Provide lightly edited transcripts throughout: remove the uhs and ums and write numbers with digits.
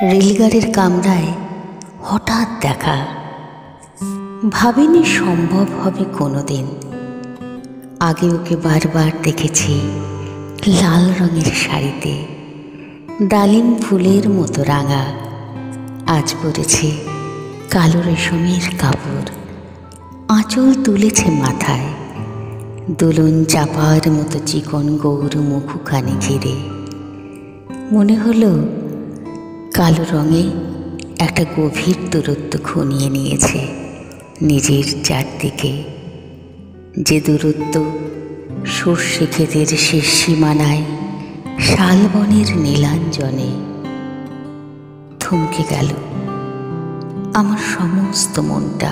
রেলগাড়ির কামরায় হঠাৎ দেখা, ভাবিনি সম্ভব হবে কোনোদিন। আগে ওকে বারবার দেখেছি লাল রঙের শাড়িতে, ডালিম ফুলের মতো রাঙা। আজ পরেছে কালো রেশমের কাপড়, আঁচল তুলেছে মাথায়, দোলন চাপার মতো চিকন গৌর মুখখানি ঘিরে। মনে হলো কালো রঙে একটা গভীর দূরত্ব ঘনিয়ে নিয়েছে নিজের চারদিকে, যে দূরত্ব সর্ষে ক্ষেতের শেষ সীমানায় শালবনের নীলাঞ্জনে। থমকে গেল আমার সমস্ত মনটা।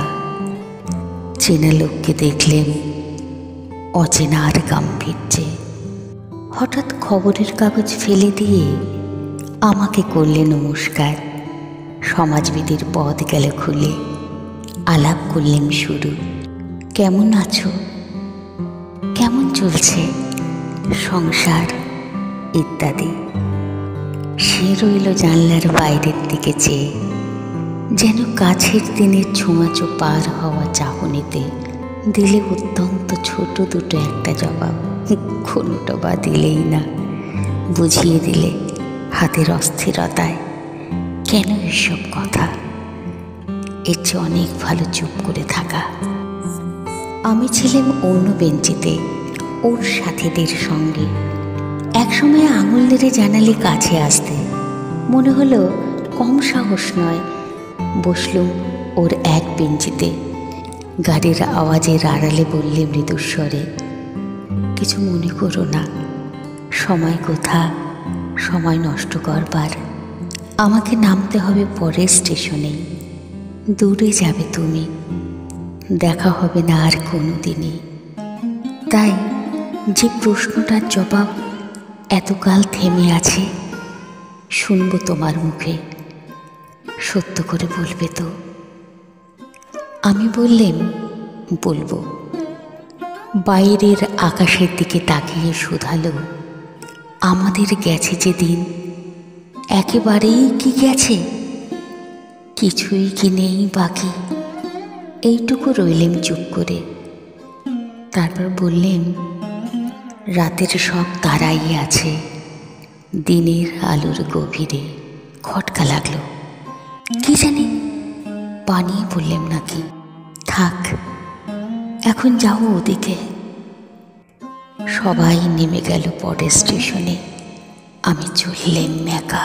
চেনা লোককে দেখলেন অচেনার গাম্ভীর্যে। হঠাৎ খবরের কাগজ ফেলে দিয়ে আমাকে করলে নমস্কার। সমাজবিধির পথ গেল খুলে, আলাপ করলেন শুরু। কেমন আছো, কেমন চলছে সংসার ইত্যাদি। সে রইল জানলার বাইরের দিকে চেয়ে, যেন কাছের দিনের ছোঁয়াচো পার হওয়া চাহনিতে দিলে অত্যন্ত ছোট দুটো একটা জবাব। কোনোটা বা দিলেই না, বুঝিয়ে দিলে হাতের অস্থিরতায় কেন এসব কথা। এর চেয়ে অনেক ভালো চুপ করে থাকা। আমি ছিলাম অন্য বেঞ্চিতে ওর সাথীদের সঙ্গে। একসময় আঙুল নেড়ে জানালে কাছে আসতে, মনে হলো কম সাহস নয়। বসলুম ওর এক বেঞ্চিতে। গাড়ির আওয়াজের আড়ালে বললে মৃদুস্বরে, কিছু মনে করো না, সময় কোথা, সময় নষ্ট করবার। আমাকে নামতে হবে পরের স্টেশনেই। দূরে যাবে তুমি, দেখা হবে না আর কোনো দিনই। তাই যে প্রশ্নটার জবাব এতকাল থেমে আছে, শুনবো তোমার মুখে, সত্য করে বলবে তো? আমি বললেন, বলবো। বাইরের আকাশের দিকে তাকিয়ে শুধালো, আমাদের গেছে যে দিন, একেবারেই কি গেছে? কিছুই কি নেই বাকি? এইটুকু রইলেন চুপ করে। তারপর বললেন, রাতের সব তারাই আছে দিনের আলোর গভীরে। খটকা লাগলো, কি জানি বানিয়ে বললেন নাকি। থাক, এখন যাও ওদিকে। সবাই নেমে গেল পরের স্টেশনে, আমি চললেন একা।